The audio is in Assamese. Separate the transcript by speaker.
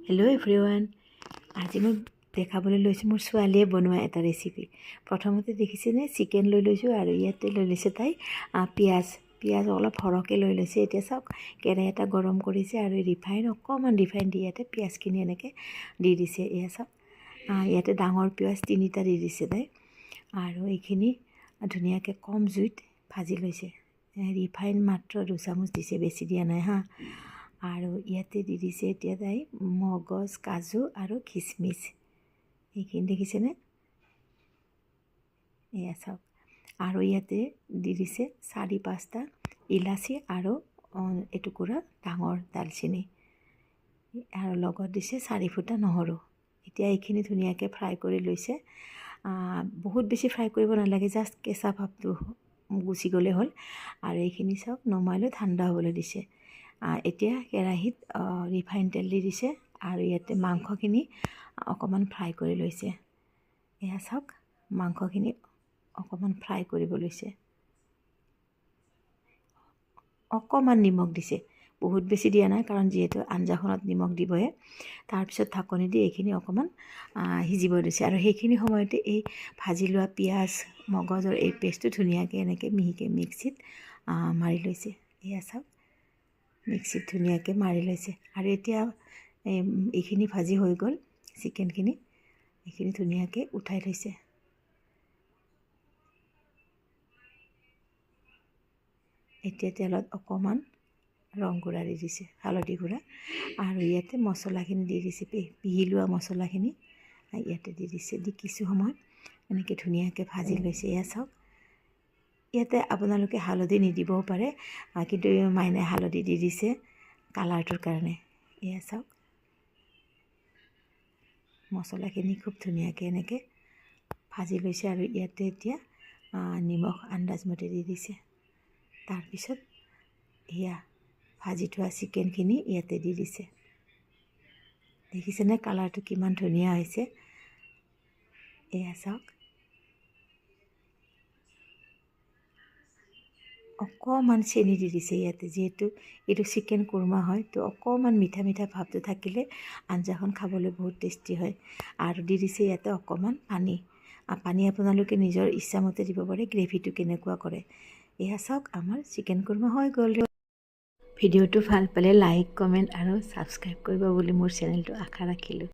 Speaker 1: হেল্ল' এভৰিৱান, আজি মই দেখাবলৈ লৈছোঁ মোৰ ছোৱালীয়ে বনোৱা এটা ৰেচিপি। প্ৰথমতে দেখিছেনে চিকেন লৈ লৈছোঁ আৰু ইয়াতে লৈ লৈছে তাই পিঁয়াজ অলপ সৰহকৈ লৈ লৈছে। এতিয়া চাওক কেৰাহী এটা গৰম কৰিছে আৰু অকণমান ৰিফাইন দি ইয়াতে পিঁয়াজখিনি এনেকৈ দি দিছে। এয়া চাওক ইয়াতে ডাঙৰ পিঁয়াজ 3টা দি দিছে তাই আৰু এইখিনি ধুনীয়াকৈ কম জুইত ভাজি লৈছে। ৰিফাইন মাত্ৰ 2 চামুচ দিছে, বেছি দিয়া নাই হা। আৰু ইয়াতে দি দিছে এতিয়া তাই মগজ, কাজু আৰু খিচমিচ, এইখিনি দেখিছেনে? এয়া চাওক আৰু ইয়াতে দি দিছে 4-5টা ইলাচি আৰু এটুকুৰা ডাঙৰ দালচেনি আৰু লগত দিছে 4 ফুটা নহৰু। এতিয়া এইখিনি ধুনীয়াকৈ ফ্ৰাই কৰি লৈছে। বহুত বেছি ফ্ৰাই কৰিব নালাগে, জাষ্ট কেঁচা ভাৱটো গুচি গ'লে হ'ল। আৰু এইখিনি চাওক নমাই লৈ ঠাণ্ডা হ'বলৈ দিছে। এতিয়া কেৰাহীত ৰিফাইন তেল দি দিছে আৰু ইয়াতে মাংসখিনি অকণমান ফ্ৰাই কৰি লৈছে। এয়া চাওক মাংসখিনি অকণমান ফ্ৰাই কৰিব লৈছে। অকণমান নিমখ দিছে, বহুত বেছি দিয়া নাই, কাৰণ যিহেতু আঞ্জাখনত নিমখ দিবহে। তাৰপিছত ঢাকনি দি এইখিনি অকণমান সিজিব দিছে আৰু সেইখিনি সময়তে এই ভাজি লোৱা পিঁয়াজ মগজৰ এই পেষ্টটো ধুনীয়াকৈ এনেকৈ মিহিকৈ মিক্সিত মাৰি লৈছে। এয়া চাওক মিক্সিত ধুনীয়াকৈ মাৰি লৈছে আৰু এতিয়া এইখিনি ভাজি হৈ গ'ল। চিকেনখিনি এইখিনি ধুনীয়াকৈ উঠাই লৈছে। এতিয়া তেলত অকণমান ৰং গুড়া দি দিছে, হালধি গুড়া, আৰু ইয়াতে মছলাখিনি দি দিছে। পিহি লোৱা মছলাখিনি ইয়াতে দি দিছে। দি কিছু সময় এনেকৈ ধুনীয়াকৈ ভাজি লৈছে। এয়া চাওক ইয়াতে আপোনালোকে হালধি নিদিবও পাৰে, কিন্তু মাইনাই হালধি দি দিছে কালাৰটোৰ কাৰণে। এয়া চাওক মছলাখিনি খুব ধুনীয়াকৈ এনেকৈ ভাজি লৈছে আৰু ইয়াতে এতিয়া নিমখ আন্দাজমতে দি দিছে। তাৰপিছত এয়া ভাজি থোৱা চিকেনখিনি ইয়াতে দি দিছে। দেখিছেনে কালাৰটো কিমান ধুনীয়া হৈছে? এয়া চাওক অকণমান চেনি দি দিছে ইয়াতে, যিহেতু এইটো চিকেন কুৰ্মা হয়, তো অকণমান মিঠা মিঠা ভাৱটো থাকিলে আঞ্জাখন খাবলৈ বহুত টেষ্টি হয়। আৰু দি দিছে ইয়াতে অকণমান পানী আপোনালোকে নিজৰ ইচ্ছামতে দিব পাৰে, গ্ৰেভিটো কেনেকুৱা কৰে। এয়া চাওক আমাৰ চিকেন কুৰ্মা হৈ গ'ল। ভিডিঅ'টো ভাল পালে লাইক, কমেণ্ট আৰু ছাবস্ক্ৰাইব কৰিব বুলি মোৰ চেনেলটো আশা ৰাখিলোঁ।